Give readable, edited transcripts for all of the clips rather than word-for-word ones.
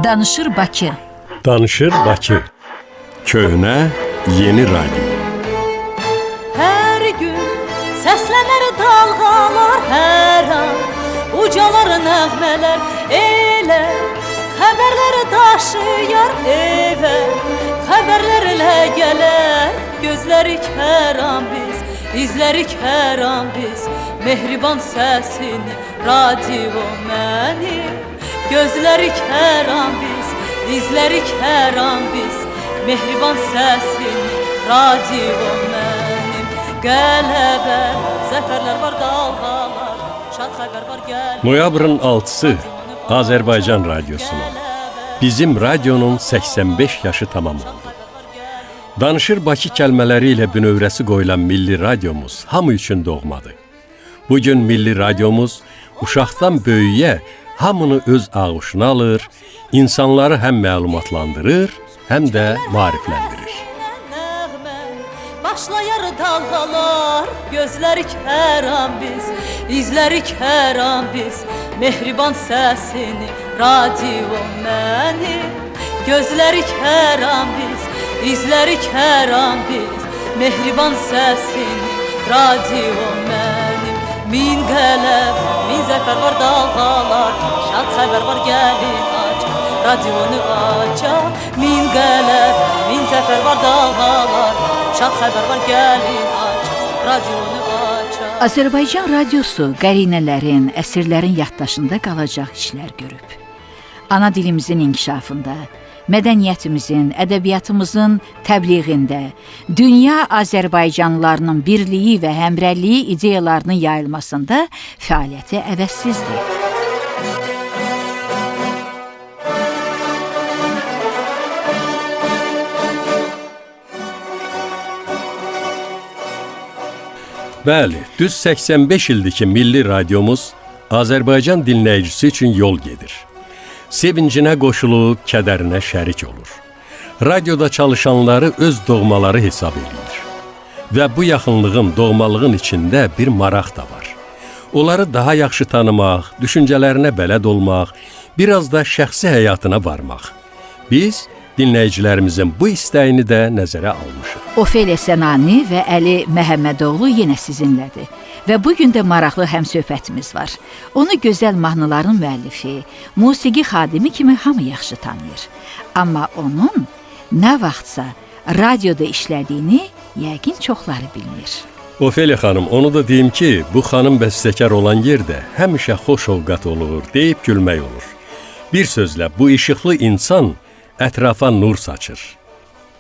Danışır Bakı. Danışır Bakı. Köhnə, yeni radyo. Hər gün səslənər dalğalar hər an, ucalar nəğmələr elə, xəbərləri daşıyar evə, xəbərlərlə gələr, gözlərik hər an biz, izlərik hər an biz, mehriban səsini, radio mənim, gözlərik hər an biz, izlərik hər an biz, mehriban səsini, radio mənim, qələbə, zəfərlər var, dalğalar, şad xəbər var, gəl. Noyabrın 6-sı Azərbaycan Radyosu'nun, bizim radyonun 85 yaşı tamam oldu. Danışır Bakı kəlmələri ilə bünövrəsi qoyulan milli radyomuz hamı üçün doğmadır. Bugün milli radyomuz uşaqdan böyüyə hamını öz ağuşuna alır, insanları həm məlumatlandırır, həm də maarifləndirir. Başlayar dalğalar, gözlərik hər an biz, izlərik hər an biz, mehriban səsini, radio mənim, gözlərik hər an biz, izlərik hər an biz, mehriban səsini, radio mənim, min qələb, min zəfər var dalğalar, şad xəbər var gəlin aç, radionu aç, min qələb, min zəfər var dalğalar, şad xəbər var gəlin aç, radionu aç. Azərbaycan radiosu qərinələrin, əsirlərin yaddaşında qalacaq işlər görüb. Ana dilimizin inkişafında, mədəniyyətimizin, ədəbiyyatımızın təbliğində, dünya Azərbaycanlılarının birliyi və həmrəyliyi ideyalarının yayılmasında fəaliyyəti əvəzsizdir. Bəli, düz 85 ildir ki, milli radyomuz Azərbaycan dinləyicisi üçün yol gedir. Sevincinə qoşulub, kədərinə şərik olur. Radioda çalışanları öz doğmaları hesab edir. Və bu yaxınlığın, doğmalığın içində bir maraq da var. Onları daha yaxşı tanımaq, düşüncələrinə bələd olmaq, biraz da şəxsi həyatına varmaq. Biz dinləyicilərimizin bu istəyini də nəzərə almışıq. Ofeliya Sənani və Əli Məhəmmədoğlu yenə sizinlədir. Və bugün də maraqlı həmsöhbətimiz var. Onu gözəl mahnıların müəllifi, musiqi xadimi kimi hamı yaxşı tanıyır. Amma onun nə vaxtsa radioda işlədiyini yəqin çoxları bilmir. Ofeliya xanım, onu da deyim ki, bu xanım bəstəkar olan yerdə həmişə xoş ovqat olur, deyib gülmək olur. Bir sözlə, bu işıqlı insan ətrafa nur saçır.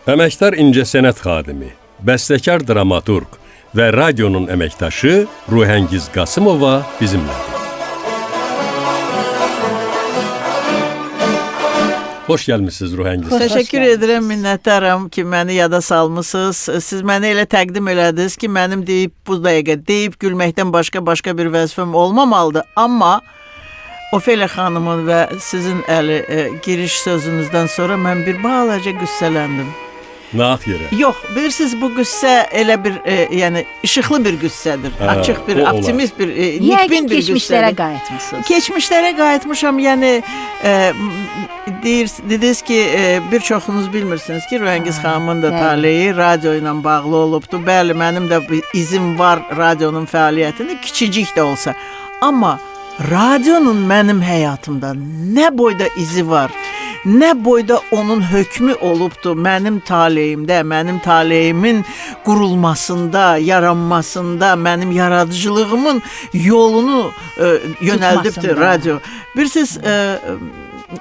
Əməkdar incəsənət xadimi, bəstəkar dramaturq və radionun əməkdaşı Ruhəngiz Qasımova bizimlədir. Xoş gəlmişsiniz Ruhəngiz. Təşəkkür edirəm, minnətdaram ki, məni yada salmısınız. Siz məni elə təqdim elədiniz ki, mənim deyib bu dəqiqə deyib gülməkdən başqa bir vəzifəm olmamalıdır. Amma Ofeliya xanımın və sizin giriş sözünüzdən sonra mən bir balaca qüssələndim. Naq yerə? Yox, bilirsiniz bu qüssə elə bir, yəni işıqlı bir qüssədir. Açıq bir, optimist bir, nikbin bir qüssədir. Keçmişlərə qayıtmışsınız. Keçmişlərə qayıtmışam, yəni dediniz ki, bir çoxunuz bilmirsiniz ki, Ruhəngiz xanımın da taleyi radyo ilə bağlı olubdur. Bəli, mənim də izim var radionun fəaliyyətində, kiçicik də olsa. Amma radionun mənim həyatımda nə boyda izi var, nə boyda onun hökmü olubdur mənim taleyimdə, mənim taleyimin qurulmasında, yaranmasında, mənim yaradıcılığımın yolunu yönəldibdir radyo. Bilirsiniz,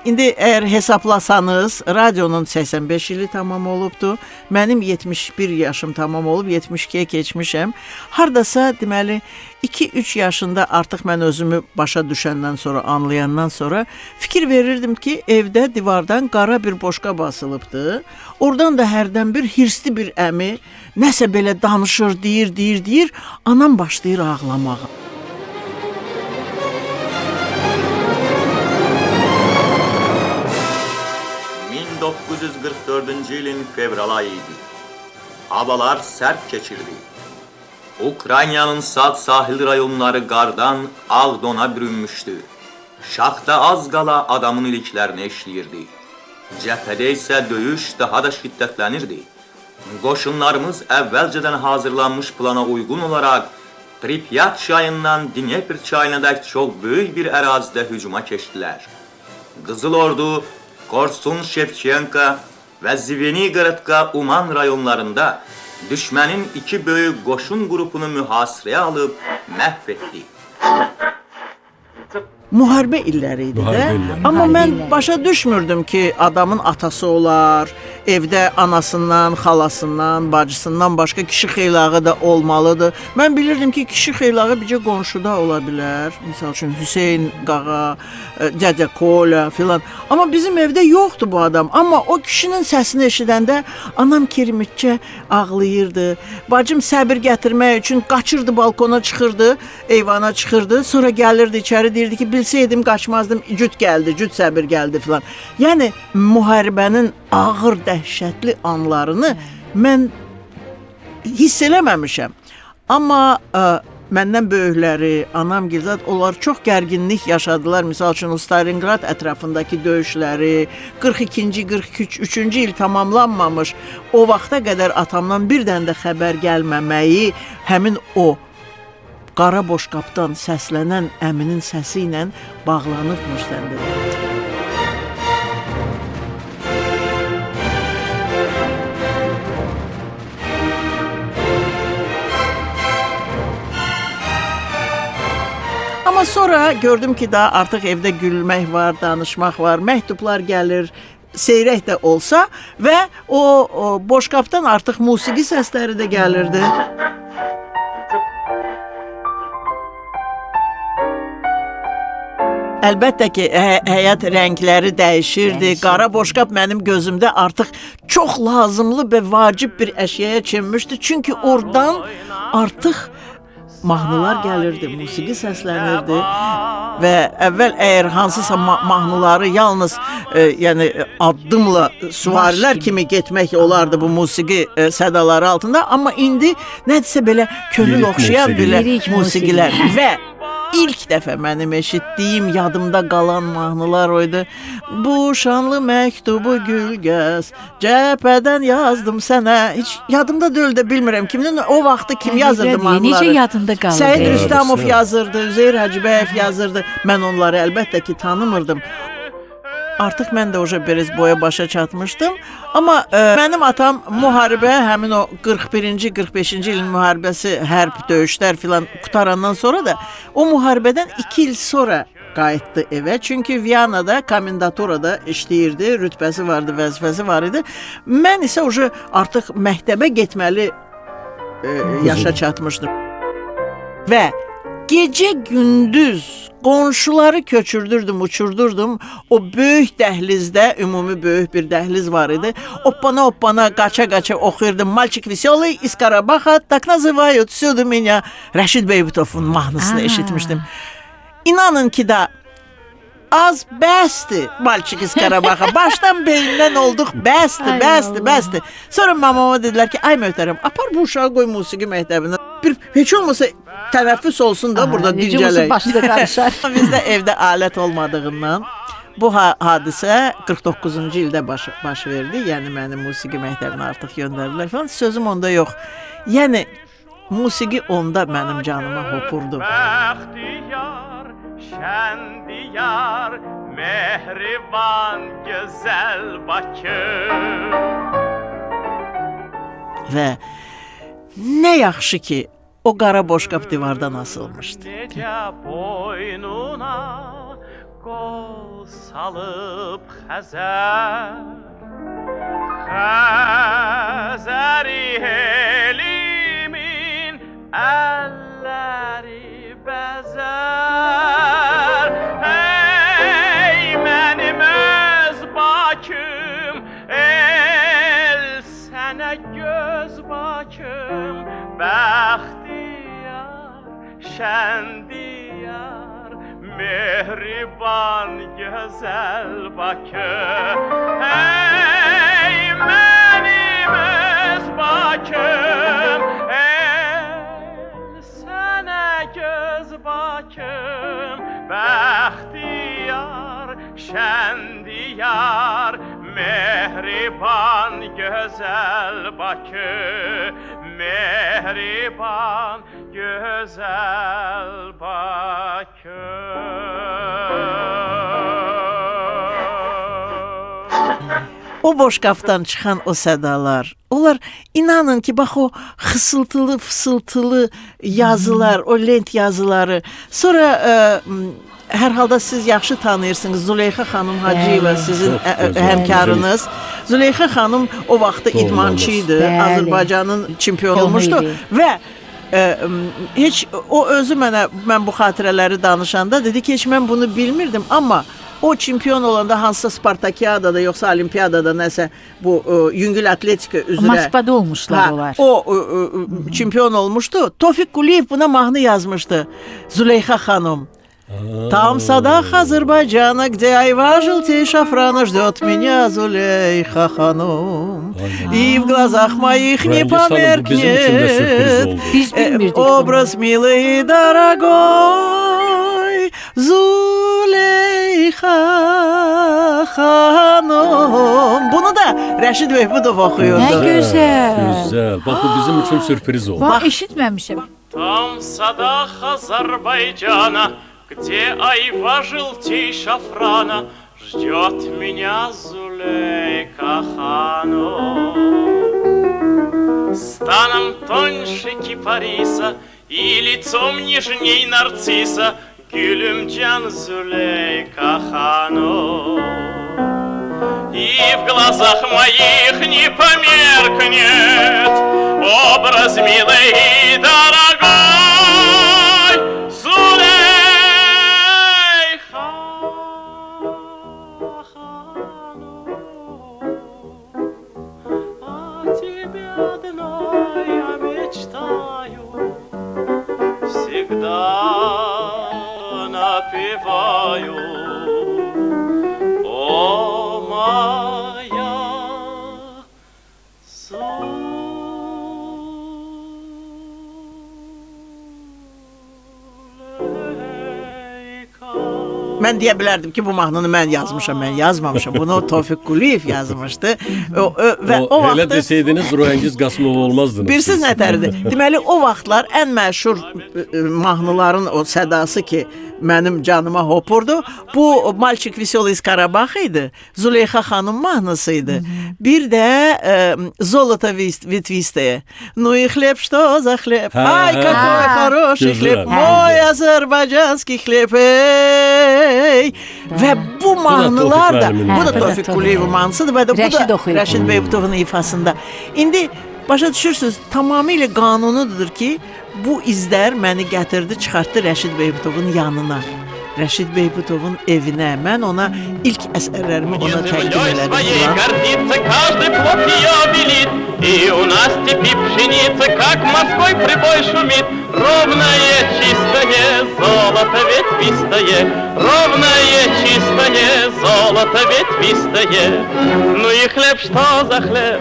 indi əgər hesaplasanız, radionun 85 ili tamam olubdur, mənim 71 yaşım tamam olub, 72-yə keçmişəm. Hardasa, deməli, 2-3 yaşında artıq mən özümü başa düşəndən sonra, anlayandan sonra fikir verirdim ki, evdə divardan qara bir boşqa basılıbdır. Oradan da hərdən bir hirsli bir əmi nəsə belə danışır, deyir. Anam başlayır ağlamağa. ...1944 ilin fevral ayıydı. Havalar sert keçirdi. Ukrayna'nın sağ sahil rayonları qardan ağ dona bürünmüşdü. Şaxta az qala adamın iliklərini eşləyirdi. Cəbhədə isə döyüş daha da şiddətlənirdi. Qoşunlarımız əvvəlcədən hazırlanmış plana uyğun olaraq Pripyat çayından Dnepr çayınadək çox böyük bir ərazidə hücuma keçdilər. Qızıl Ordu, Korsun, Şevçenka və Zvenigorodka, Uman rayonlarında düşmənin iki böyük qoşun qrupunu mühasirəyə alıb məhv etdi. Müharibə illəri idi də. Amma mən başa düşmürdüm ki, adamın atası olar, evdə anasından, xalasından, bacısından başqa kişi xeylağı da olmalıdır. Mən bilirdim ki, kişi xeylağı bircə qonşuda ola bilər. Məsəl üçün Hüseyn qağa, Cəcə Kola filan. Amma bizim evdə yoxdur bu adam. Amma o kişinin səsini eşidəndə anam kirmitcə ağlayırdı. Bacım səbir gətirmək üçün qaçırdı, balkona çıxırdı, eyvana çıxırdı. Sonra gəlirdi içəri, deyirdi ki, bilsəydim qaçmazdım, cüt gəldi, cüt səbir gəldi filan. Yəni müharibənin ağır, dəhşətli anlarını mən hiss eləməmişəm. Amma məndən böyükləri, anam Gilzad, onlar çox gərginlik yaşadılar. Misal üçün Stalingrad ətrafındakı döyüşləri, 42-ci, 43-cü il tamamlanmamış o vaxta qədər atamdan bir dənə də xəbər gəlməməyi, həmin o qara boşqabdan səslənən əminin səsi ilə bağlanıbmış səndə. Amma sonra gördüm ki, daha artıq evdə gülmək var, danışmaq var, məktublar gəlir, seyrək də olsa və o boşqabdan artıq musiqi səsləri də gəlirdi. Əlbəttə ki, həyat rəngləri dəyişirdi. Qara boşqab mənim gözümdə artıq çox lazımlı və vacib bir əşyaya çevrilmişdi. Çünki oradan artıq mahnılar gəlirdi, musiqi səslənirdi və əvvəl əgər hansısa mahnıları yalnız yəni addımla süvarilər kimi getmək olardı bu musiqi sədaları altında, amma indi nədirsə belə könül oxşayan belə musiqilər və İlk dəfə mənim eşitdiyim, yadımda qalan mahnılar oydu. Bu şanlı məktubu Gülgəz, cəbhədən yazdım sənə. Heç yadımda deyil də bilmirəm kimin. O vaxtı kim yazırdı mahnıları? Necə yadında qaldı? Səid Rüstəmov yazırdı, Üzeyir Hacıbəyev yazırdı. Mən onları əlbəttə ki tanımırdım. Artıq mən də oca biraz boya başa çatmışdım. Amma mənim atam müharibə, həmin o 41-ci, 45-ci ilin müharibəsi, hərb, döyüşlər filan qutarandan sonra da o müharibədən 2 il sonra qayıtdı evə. Çünki Viyanada, komendaturada işləyirdi, rütbəsi vardı, vəzifəsi var idi. Mən isə oca artıq məktəbə getməli yaşa çatmışdım. Və gecə-gündüz qonşuları köçürdürdüm, uçurdurdum. O böyük dəhlizdə, ümumi böyük bir dəhliz var idi. Hoppana, qaça oxuyurdum. Malçik Veselый из Карабаха, так называют всюду меня. Rəşid Beybutovun mahnısını eşitmişdim. İnanın ki da az bəsdir Malçik iz Karabaxa. Başdan beynindən olduq, bəsdir. Sonra mamama dedilər ki, ay möhtərəm, apar bu uşağı qoy musiqi məktəbinə. Heç olmasa tənəffüs olsun da burada dincələk. Başında qarışar. Bizdə evdə alət olmadığından bu hadisə 49-cu ildə baş verdi. Yəni məni musiqi məktəbinə artıq göndərdilər falan. Sözüm onda yox. Yəni musiqi onda mənim canıma hopurdu. Bəxtiyar, şəndiyar, mehriban, gözəl Bakı. Və nə yaxşı ki, o qara boşqab divardan asılmışdı. Necə boynuna qol salıb Xəzəri elimin əlləri bəzər. Ey mənim öz Bakım, el sənə göz Bakım, bəxtiyar, şəndiyar, mehriban, gözəl Bakı. Ey mənim öz Bakım, el sənə göz Bakım, bəxtiyar, kendi yar. Mehriban güzel Bakı, mehriban güzel Bakı. O boşqabdan çıxan o sədalar, onlar inanın ki, bax o xısıltılı, fısıltılı yazılar, o lent yazıları. Sonra hər halda siz yaxşı tanıyırsınız Züleyxa xanım Hacıyeva, sizin həmkarınız. Züleyxa xanım o vaxtda idmançı idi, Azərbaycanın çempionu olmuşdu və heç o özü mən bu xatirələri danışanda dedi ki, heç mən bunu bilmirdim, amma o çempion olanda hansısa Spartakiyadada yoxsa Olimpiyadada nəsə bu yüngül atletika üzrə Moskvada olmuşlar onlar. O çempion olmuşdu. Tofiq Quliyev buna mahnı yazmışdı. Züleyxa xanım. Там в садах Азербайджана, где айва желтей шафрана, ждет меня Зулейха ханум. И в глазах моих не померкнет образ милый и дорогой Züleyxa xanım. Bunu da Rəşid Behbudov oxuyurdu. Nə gözəl. Güzel. Bak bu bizim için sürpriz oldu. Bax, eşitməmişəm. Там в садах Азербайджана, где айва желтей шафрана, ждет меня Зулейха ханум. Станом тоньше кипариса и лицом нежней нарцисса, Gülümcan Зулейха ханум. И в глазах моих не померкнет образ милый и дорогой Зулейха ханум. О тебе одной я мечтаю всегда напеваю, о моя Züleyxa. Mən deyə bilərdim ki, bu mahnını mən yazmışam, mən yazmamışam. Bunu Tofiq Quliyev yazmışdı. Və o Elə vaxtda deseydiniz Ruhengiz Qasımov olmazdınız. Birsiz nətəridir? Deməli, o vaxtlar ən məşhur mahnıların o sədası ki, mənim canıma hopurdu. Bu Malçik Veselый из Карабаха idi. Züleyxa xanım mahnısı idi. Bir də Золото ветвистое. Ну и хлеб, что за хлеб? Ай, какой хороший хлеб. Мой азərbaycanski хлеб. Və bu mahnılar da, bu da Tofiq Quliyevin mahnısıdır və də bu da Rəşid Behbudovun ifasında. İndi başa düşürsünüz, tamamilə qanunudur ki, bu izlər məni gətirdi, çıxartdı Rəşid Behbudovun yanına. Rəşid Behbudovun evinə. Mən ona ilk əsərlərimi ona təqdim elədim. Гордится каждый плод ее велит, и у нас в степи пшеница, как морской прибой шумит. Ровное, чистое золото ветвистое, ровное, чистое золото ветвистое. Ну и хлеб, что за хлеб,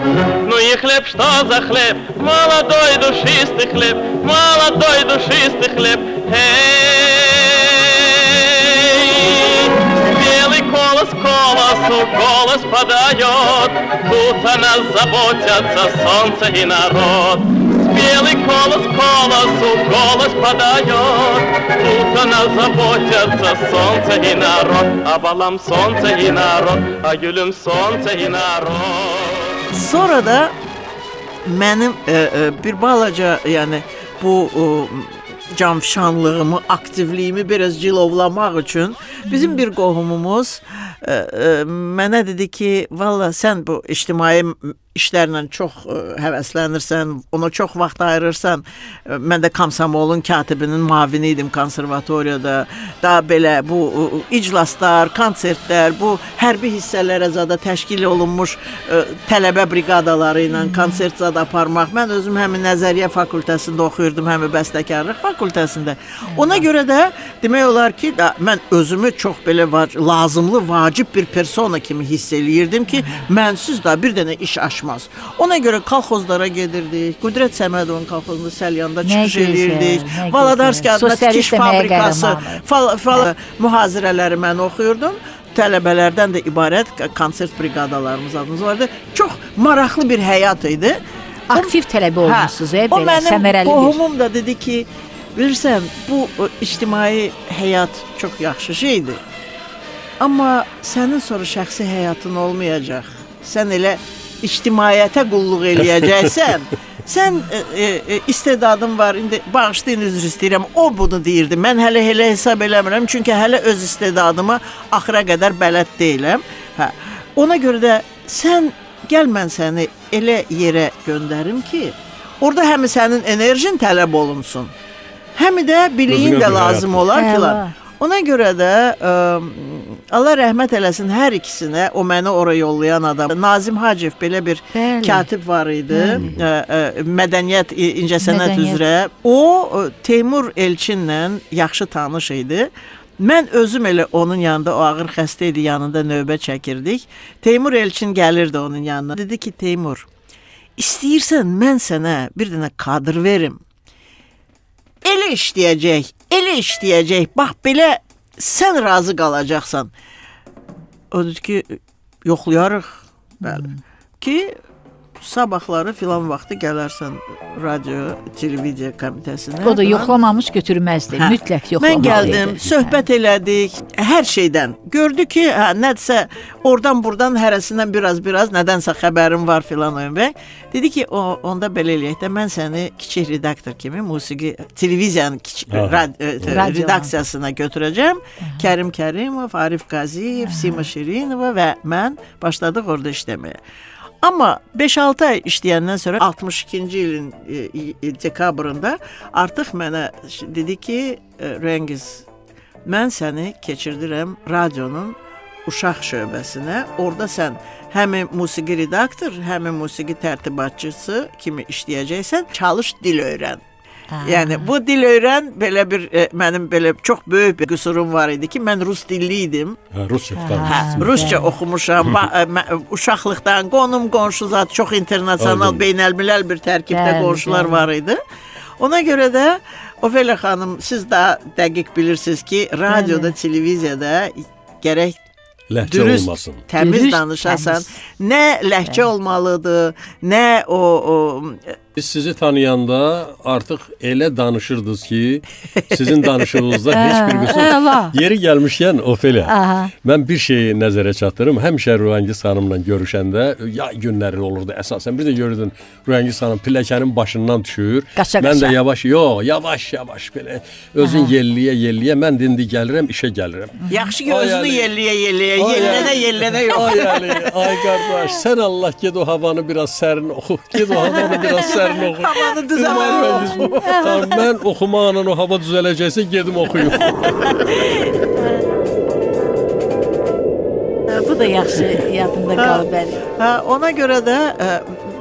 ну и хлеб, что за хлеб, молодой душистый хлеб, молодой душистый хлеб. Голос голосу голос подает, тут о нас заботятся солнце и народ. Белый голос голосу голос подает, тут о нас заботятся солнце и народ. А балам солнце и narod, a gülüm солнце и narod. Sonra da mənim bir balaca, yəni bu canfişanlığımı, aktivliyimi biraz cilovlamaq üçün bizim bir qohumumuz mənə dedi ki, valla sən bu ictimai işlərlə çox həvəslənirsən, ona çox vaxt ayırırsan. Mən də Komsomolun katibinin mavini idim konservatoriyada. Daha belə bu iclaslar, konsertlər, bu hərbi hissələrə zada təşkil olunmuş tələbə briqadaları ilə konsert zada aparmaq. Mən özüm həm nəzəriyyə fakültəsində oxuyurdum, həm bəstəkarlıq fakültəsində. Ona görə də demək olar ki, mən özümü çox belə lazımlı, vacib bir persona kimi hiss eləyirdim ki, mənsiz də bir dənə iş aşmaz. Ona görə kolxozlara gedirdik. Qüdrət Səmədovun kolxozunda Səlyanda çıxış edirdik. Valadarski adına tikiş fabrikası mühazirələri mən oxuyurdum. tələbələrdən də ibarət konsert briqadalarımız adımız vardı. Çox maraqlı bir həyat idi. Aktiv tələbə olmusunuz, O belə mənim səmərəli bir. qohumum da dedi ki, bilirsən, bu ictimai həyat çox yaxşı şeydir. Amma sənin sonra şəxsi həyatın olmayacaq. Sən elə ictimaiyyətə qulluq eləyəcəksən. Sən istedadın var, indi bağışlayın, üzr istəyirəm, o bunu deyirdi. Mən hələ elə hesab eləmirəm, çünki hələ öz istedadıma axıra qədər bələd deyiləm. Ona görə də sən gəl, mən səni elə yerə göndərim ki, orada həm sənin enerjin tələb olunsun, həm də biliyin də lazım olar filan. Ona görə də Allah rəhmət eləsin hər ikisinə, o məni ora yollayan adam. Nazim Hacıyev belə bir katib var idi, mədəniyyət, incəsənət üzrə. O Teymur Elçinlə yaxşı tanış idi. Mən özüm elə onun yanında, o ağır xəstə idi, yanında növbə çəkirdik. Teymur Elçin gəlirdi onun yanına. Dedi ki, Teymur, istəyirsən mən sənə bir dənə kadr verim. Elə işləyəcək. Bax, belə sən razı qalacaqsan. O dedi ki, yoxlayarıq. Bəli. Ki, sabahları filan vaxtı gələrsən radio, televiziya komitəsinə. O da yoxlamamış götürməzdi. Mütləq yoxlamalı. Mən gəldim, söhbət elədik, hər şeydən. Gördü ki, nədirsə oradan-buradan hərəsindən biraz nədənsə xəbərim var filan ömrə. Dedi ki, onda belə eləyək də mən səni kiçik redaktor kimi musiqi, televiziyanın redaksiyasına götürəcəm. Kərim Kərimov, Arif Qaziyev, Sima Şirinova və mən başladıq orada işləməyə. Amma 5-6 ay işləyəndən sonra 62-ci ilin dekabrında artıq mənə dedi ki, Rəngiz, mən səni keçirdirəm radionun uşaq şöbəsinə. Orada sən həm musiqi redaktor, həm musiqi tərtibatçısı kimi işləyəcəksən. Çalış, dil öyrən. Yəni bu dil öyrən, belə bir mənim belə çox böyük bir qüsurum var idi ki, mən rus dilli idim. Rusça oxumuşam. Uşaqlıqdan qonum-qonşu zat çox internasional, beynəlmiləl bir tərkibdə qonşular var idi. Ona görə də Ofelia xanım, siz daha dəqiq bilirsiniz ki, radioda, televiziyada gərək ləhcə dürüst, olmasın. Təmiz danışasan. Nə ləhcə olmalıdır, nə o Biz sizi tanıyanda artıq elə danışırdınız ki, sizin danışığınızda heç bir qüsur. Yeri gəlmişkən Ofelia, mən bir şeyi nəzərə çatdırım. Həmişə Rüyangiz xanımla görüşəndə yay günləri olurdu əsasən. Bir də görürdün Rüyangiz xanım pilləkənin başından düşür. Mən də yavaş belə özün yelliyə. Mən indi gəlirəm, işə gəlirəm. Yaxşı ki, özünü yelliyə, yellənə yox. Ay qardaş, sən Allah ged o havanı biraz sərin oxu. Ged o havanı biraz sərin oxu. Havanı düzəlmə. Mən oxumaqla o hava düzələcəksə gedim oxuyum. Bu da yaxşı yadımda qalıb bəli. Ona görə də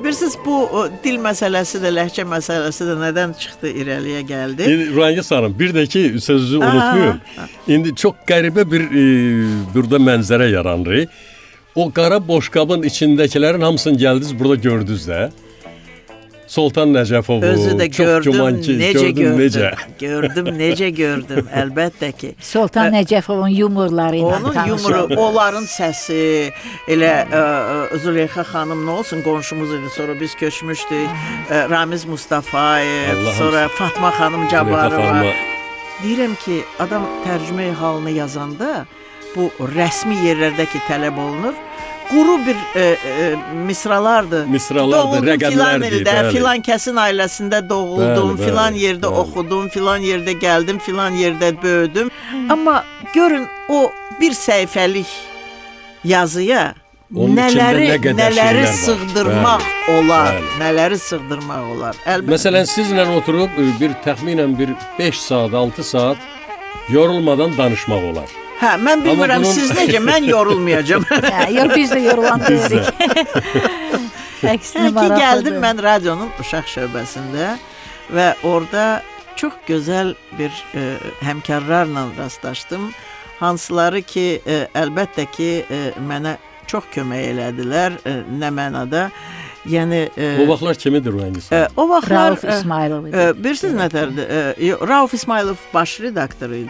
bilirsiniz, bu dil məsələsi də, ləhcə məsələsi də nədən çıxdı, irəliyə gəldi. Rüyangiz xanım, bir də ki, sözünüzü unutmayın. İndi çox qəribə bir burada mənzərə yaranır. O qara boşqabın içindəkilərin hamısını gəldiniz, burada gördünüz də. Sultan Nəcəfovu, özü də gördüm, necə gördüm, əlbəttə ki. Sultan Nəcəfovun yumorları ilə onun yumoru, onların səsi, elə Züleyxa xanım nə olsun, qonşumuz idi, sonra biz köçmüşdük, Ramiz Mustafayev, sonra Fatma xanım Cabbarova. Deyirəm ki, adam tərcümə halını yazanda bu rəsmi yerlərdəki tələb olunur. Quru bir misralardır. Rəqəmlərdir. Filan kəsin ailəsində doğuldum, filan yerdə oxudum, filan yerdə gəldim, filan yerdə böyüdüm. Amma görün o bir səhifəlik yazıya nələri sığdırmaq olar, nələri sığdırmaq olar. Məsələn, sizlə oturub bir təxminən 5 saat, 6 saat yorulmadan danışmaq olar. Mən bilmirəm, siz necə, mən yorulmayacağım. Biz də yorulandırırıq. Əksinə maraqlıdır. Gəldim mən radionun uşaq şöbəsində və orada çox gözəl bir həmkarlarla rastlaşdım. Hansıları ki, əlbəttə ki, mənə çox kömək elədilər, nə mənada. Yəni O vaxtlar kimidir Rühəngiz xanım? o vaxtlar Rauf İsmailov idi. bilirsiniz nətərdir? Rauf İsmailov baş redaktor idi.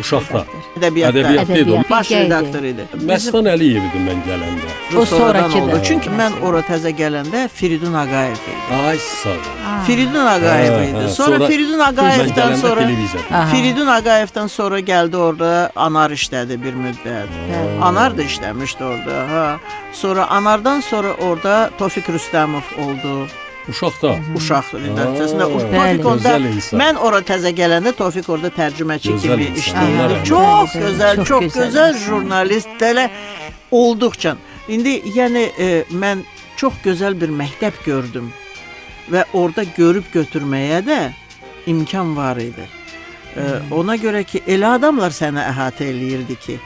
Uşaqda. Ədəbiyyatda Ədəbiyyatda idi o. baş redaktor idi. Məstan Əliyev idim mən gələndə. O sonradan sonrakıdır. oldu. Çünki mən ora təzə gələndə Firidun Ağayev idi. Ay sağ ol. Firidun Ağayev Hə, idi. hə. Sonra Sonra Firidun Mən Ağayevdən gələndə sonra televiziyada. Firidun Ağayevdən sonra gəldi orada Anar işlədi bir müddət. Anar da işləmişdi orada. Ha. Sonra Anardan sonra orada Tofiq Rüstəmov oldu. Uşaqda. Uşaq redaksiyasında. Aa, Tofiq onda gözəl insan. mən ora təzə gələndə Tofiq orada tərcüməçi Gözəl kimi insan. işləyirdi. Allah Çox rəhmət gözəl, eylesin. çox Çox gözəl gözəl insan. jurnalist belə olduqca. İndi yəni mən çox gözəl bir məktəb gördüm və orada görüb götürməyə də imkan var idi. Ona görə ki, elə adamlar səni əhatə eləyirdi ki,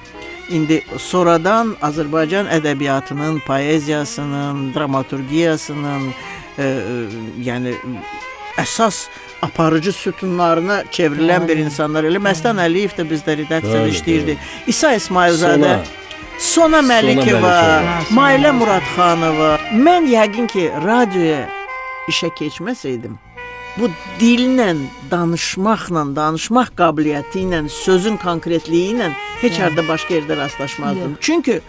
indi sonradan Azərbaycan ədəbiyyatının, poeziyasının, dramaturgiyasının, yəni əsas aparıcı sütunlarına çevrilən bir insanlar. Elə Məstan Əliyev də bizdə redaksiyada Bəli, işləyirdi. İsa İsmailzadə, Sona Məlikova, Məlikova. Mailə Muradxanova. Mən yəqin ki, radioya işə keçməsəydim, bu dillə, danışmaqla, danışmaq qabiliyyəti ilə, sözün konkretliyi ilə heç harda başqa yerdə rastlaşmazdım. Çünki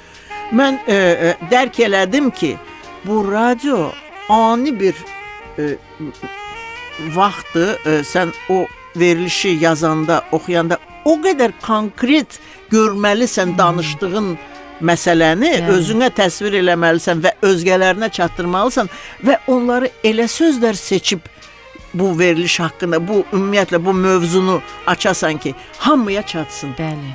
mən dərk elədim ki, bu radio ani bir vaxtı sən o verilişi yazanda, oxuyanda o qədər konkret görməlisən danışdığın məsələni, özünə təsvir eləməlisən və özgələrinə çatdırmalısan və onları elə sözlər seçib bu veriliş haqqında, bu ümumiyyətlə bu mövzunu açasan ki, hamıya çatsın. Bəli.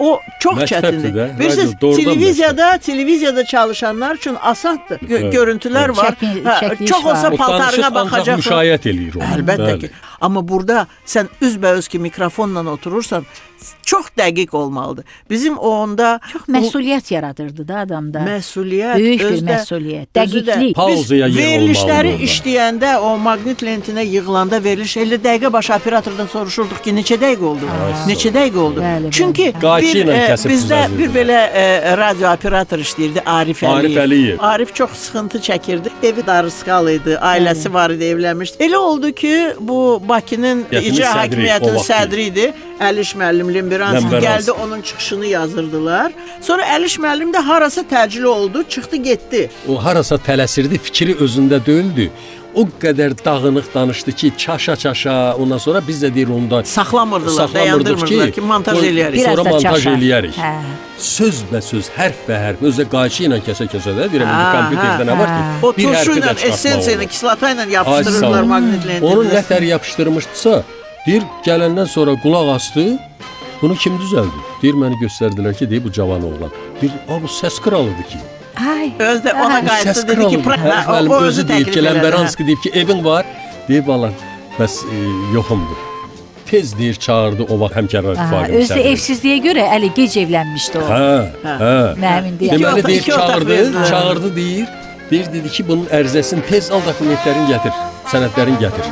O çox Məktəbdir çətindir. də, Bilirsiniz, radio doğrudan televiziyada çalışanlar üçün asandır. Görüntülər var. Çəkiliş Çox var. olsa O paltarına danışıq ancaq baxacaqlar. müşayiət eləyir onu. Əlbəttə Bəli. ki. Amma burada sən üzbəüz ki mikrofonla oturursan, çox dəqiq olmalıdır. Bizim onda Çox məsuliyyət yaradırdı da adamda. məsuliyyət, Böyük bir özdə- məsuliyyət, özü də- dəqiqlik. Pauzaya Biz yer verilişləri olmalıdır orada. işləyəndə o maqnit lentinə yığılanda veriliş 50 dəqiqə baş operatordan soruşurduq ki, neçə dəqiqə oldu? Neçə dəqiqə oldu? Bəli, bəli. Çünki Qayçı ilə kəsib bizdə düzəldirdi. bir belə radio operator işləyirdi Arif Əliyev. Arif Əliyev. Arif çox sıxıntı çəkirdi. Evi darıskal idi, ailəsi var idi, evlənmişdi. Elə oldu ki, bu Bakının Yətinin icra sədri, hakimiyyətinin o vaxt sədri idi. Əliş müəllim Limberanski Limberanski. gəldi, onun çıxışını yazırdılar. Sonra Əliş müəllim də harasa təcili oldu, çıxdı, getdi. O harasa tələsirdi, fikri özündə deyildi. O qədər dağınıq danışdı ki, çaşa-çaşa, ondan sonra biz də deyir onda Saxlamırdılar, dayandırmırdılar ki, montaj eləyərik. Sonra Biraz da montaj çaşar. eləyərik. Hə. Sözbəsöz, hərf və hərf, özə qayçı ilə kəsə-kəsə də deyirəm, indi Aha, kompüterdə nə var ki, O bir turşu hərfi ilə, də çıxartmaq essensiya ilə, olur. kislota ilə Ay, yapışdırırlar sağ ol. maqnit lentinə. Onu nətər yapışdırmışdısa, deyir, gələndən sonra qulaq asdı, bunu kim düzəldi? Deyir, məni göstərdilər ki, deyir, bu cavan oğlan. Deyir, bu səs kralıdır ki. Ay. Öz də ona Səs qayıtdı, dedi ki, kralıdır. Müəllim o özü deyir ki, təklif elədi. Ləmbəranski deyib ki, evin var. Deyir, valla, bəs yoxumdur. Tez deyir, çağırdı o vaxt həmkarlar ittifaqının Özü sədrini. evsizliyə görə Əli gec evlənmişdi o. Hə. Mənim deyəm. Deməli deyir, iki otaq çağırdı, verdilər. çağırdı deyir. Deyir, dedi ki, bunun ərizəsini tez al, dokumentlərini gətir, sənədlərini gətir.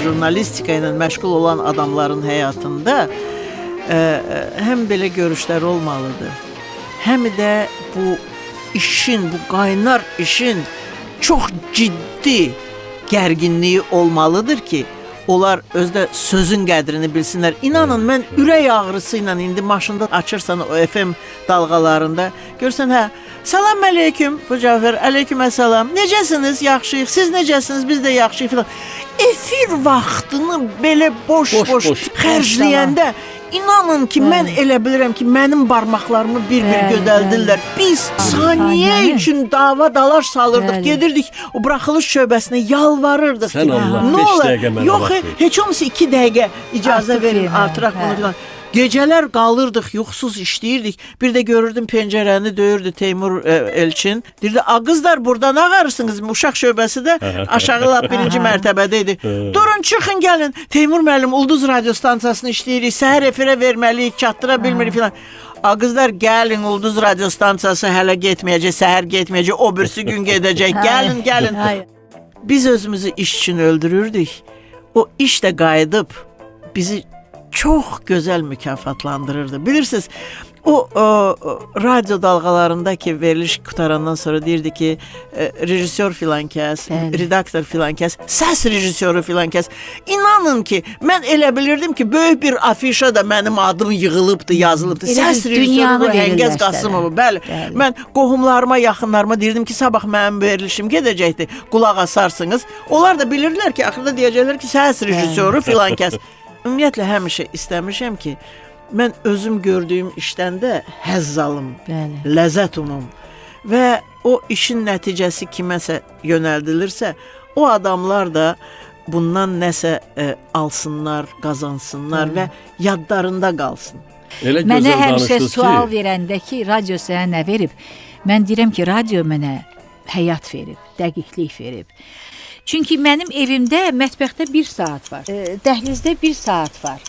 Jurnalistika ilə məşğul olan adamların həyatında həm belə görüşlər olmalıdır. Həm də bu işin, bu qaynar işin çox ciddi gərginliyi olmalıdır ki, onlar özdə sözün qədrini bilsinlər. İnanın, mən ürək ağrısı ilə indi maşında açırsan o FM dalğalarında, görsən, hə, salam əleyküm, bu cavab verir, əleyküm əssalam, necəsiniz, yaxşıyıq, siz necəsiniz, biz də yaxşıyıq filan. Efir vaxtını belə boş-boş xərcləyəndə, inanın ki, mən elə bilirəm ki, mənim barmaqlarımı bir-bir gödəldirlər. Biz saniyə üçün dava-dalaş salırdıq, gedirdik o buraxılış şöbəsinə, yalvarırdıq Sən ki, Allah, nə 5 olar? dəqiqə mənə Yox, vaxt ver. heç olmasa 2 dəqiqə icazə Artıq verin, verin, artıraq bunu hə. filan. Gecələr qalırdıq, yuxusuz işləyirdik. Bir də görürdüm pəncərəni döyürdü Teymur Elçin. Deyirdi, "A qızlar, burada nə ağarırsınız?" Uşaq şöbəsi də aşağı lap 1-ci mərtəbədə idi. "Durun, çıxın, gəlin. Teymur müəllim Ulduz radio stansiyasını işləyirik. Səhər efirə verməliyik, çatdıra bilmirik filan." "A qızlar, gəlin, Ulduz radio stansiyası hələ getməyəcək, səhər getməyəcək, o birisi gün gedəcək. Gəlin, gəlin." Hayır. Biz özümüzü iş üçün öldürürdük. O iş də qayıdıb bizi çox gözəl mükafatlandırırdı. Bilirsiniz, O radyo dalğalarındakı veriliş qutarandan sonra deyirdi ki, rejissor filan kəs, Bəli. redaktor filan kəs, səs rejissoru filan kəs. İnanın ki, mən elə bilirdim ki, böyük bir afişa da mənim adım yığılıbdı, yazılıbdı. Elə Səs bir rejissoru dünyanı Həngəz verirlər Qasımov. sənə. Bəli. Bəli. Mən qohumlarıma, yaxınlarıma deyirdim ki, sabah mənim verilişim gedəcəkdi. Qulaq asarsınız. Onlar da bilirdilər ki, axırda deyəcəklər ki, səs rejissoru filan kəs. Ümumiyyətlə həmişə istəmişəm ki, mən özüm gördüyüm işdən də həzz alım, Bəli. ləzzət umum və o işin nəticəsi kiməsə yönəldilirsə, o adamlar da bundan nəsə alsınlar, qazansınlar və yadlarında qalsın. Elə Mənə gözəl həmişə danışdınız sual ki, verəndə ki, radio sənə nə verib? Mən deyirəm ki, radio mənə həyat verib, dəqiqlik verib. Çünki mənim evimdə mətbəxdə 1 saat var, dəhlizdə 1 saat var,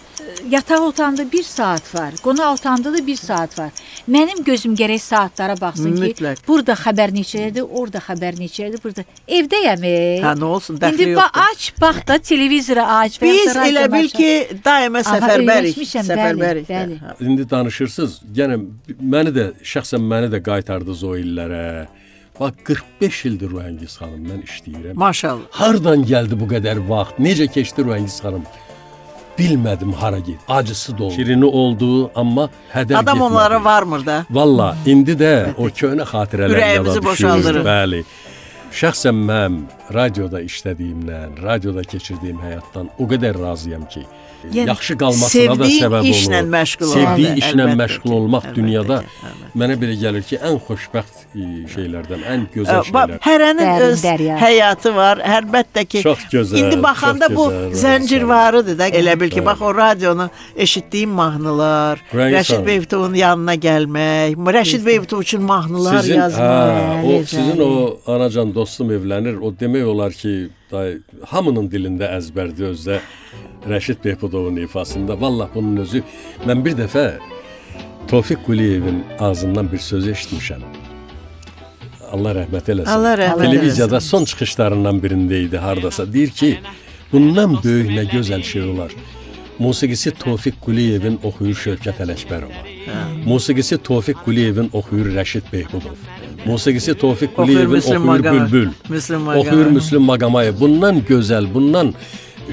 yataq otağında 1 saat var, qonaq otağında da 1 saat var. Mənim gözüm gərək saatlara baxsın ki, Mütləq. burada xəbər neçədir, orada xəbər neçədir, burada. Evdəyəm. Hə, nə olsun, dəxli İndi yoxdur. aç, bax da televizora aç. və Biz ya da radio elə bil aç. ki, daima səfərbərik. öyrəşmişəm, Səfərbərik. bəli, bəli. Hə. indi danışırsınız, yəni şəxsən məni də qaytardınız o illərə. Bax 45 ildir Rühəngiz xanım mən işləyirəm. Maşallah. Hardan gəldi bu qədər vaxt? Necə keçdi Rühəngiz xanım? Bilmədim hara get. Acısı da oldu. Şirini oldu, amma hədər Adam getmədi. onlara varmır da. Valla indi də o köhnə xatirələr Ürəyimizi yada boşaldırır. düşür. Bəli. Şəxsən mən radioda işlədiyimdən, radioda keçirdiyim həyatdan o qədər razıyam ki, Yəni, yaxşı qalmasına da sevdiyin səbəb olur. işlə məşğul olmaq. Sevdiyi Əlbəttə işlə ki, məşğul olmaq əlbəttə dünyada ki, əlbəttə. mənə belə gəlir ki, ən xoşbəxt şeylərdən, ən gözəl şeylər. Hərənin Dərin öz dərya. həyatı var. Əlbəttə ki. Çox gözəl, İndi baxanda çox bu gözəl, zəncirvarıdır da. Elə bil ki, Bəli. bax o radionu eşitdiyim mahnılar, Rəis Rəşid xanım. Beytovun yanına gəlmək, Rəşid Beytov üçün mahnılar yazmaq. o sizin o anacan dostum evlənir. O demək olar ki, hamının dilində əzbərdir özdə Rəşid Behbudovun ifasında. Vallah bunun özü mən bir dəfə Tofiq Quliyevin ağzından bir söz eşitmişəm. Allah rəhmət eləsin. Allah rəhmət Televiziyada son çıxışlarından birində idi hardasa. Deyir ki, bundan böyük nə gözəl şey olar. Musiqisi Tofiq Quliyevin oxuyur Şövkət Ələkbərova. Musiqisi Tofiq Quliyevin oxuyur Rəşid Behbudov. Musiqisi Tofiq Quliyevin Müslüm oxuyur Maqamev. Bülbül. Müslüm Maqamev. Oxuyur Müslüm Maqamayev. Bundan gözəl, bundan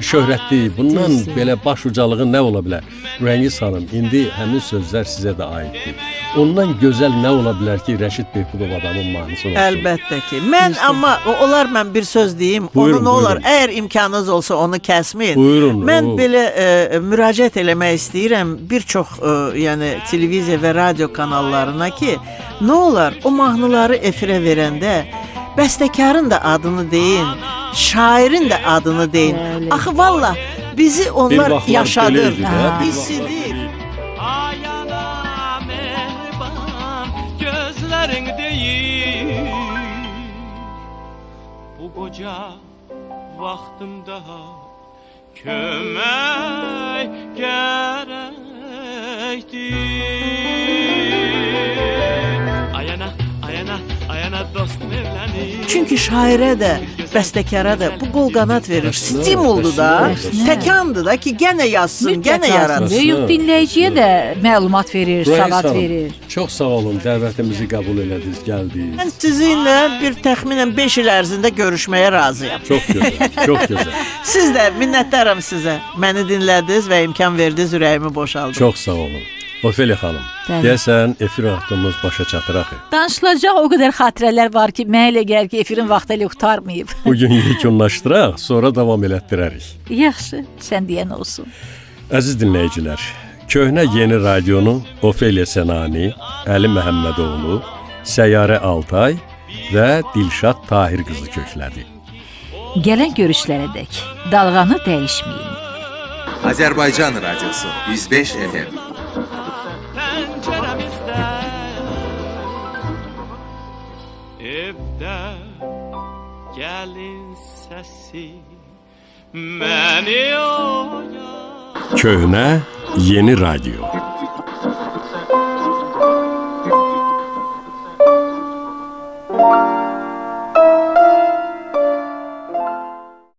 şöhrətli, bundan belə baş ucalığı nə ola bilər? Rəngiz xanım, indi həmin sözlər sizə də aiddir. Ondan gözəl nə ola bilər ki, Rəşid Behbudov adamın mahnısı olsun? Əlbəttə ki. Mən amma olar mən bir söz deyim. Buyurun, Onu nə olar? buyurun. Əgər imkanınız olsa onu kəsməyin. Buyurun, Mən o- belə müraciət eləmək istəyirəm bir çox yəni televiziya və radio kanallarına ki, nə olar o mahnıları efirə verəndə bəstəkarın da adını deyin, şairin də adını deyin. Bəli. Axı vallah bizi onlar vaxtlar yaşadır, belə idi də, bir hissidir. Ayana mehriban gözlerin değil. Bu koca vaxtımda kömək gərəkdir. Ayana dostum evlənir. Çünki şairə də, bəstəkara da bu qol qanat verir, stimuldur da, Bəsnə. təkandır da ki, gənə yazsın, Mütləq gənə lazımdır. yaratsın. Yox, dinləyiciyə də məlumat verir, Rəis savad xanım, verir. çox sağ olun, dəvətimizi qəbul elədiniz, gəldiniz. Mən sizinlə bir təxminən 5 il ərzində görüşməyə razıyam. Çox gözəl, çox gözəl. Siz də minnətdaram sizə. Məni dinlədiniz və imkan verdiniz, ürəyimi boşaldım. Çox sağ olun. Ofeliya xanım, Bəli. deyəsən efir vaxtımız başa çatır axı. Danışılacaq o qədər xatirələr var ki, mənə elə gəlir ki, efirin vaxtı elə qurtarmayıb. Bugün yekunlaşdıraq, sonra davam elətdirərik. Yaxşı, sən deyən olsun. Əziz dinləyicilər, köhnə yeni radionu Ofeliya Sənani, Əli Məhəmmədoğlu, Səyyarə Altay və Dilşad Tahir qızı köklədi. Gələn görüşlərədək dalğanı dəyişməyin. Azərbaycan Radyosu 105 FM. Pəncərəmizdə evdə gəlin səsi məni oyaq. Köhnə yeni radio.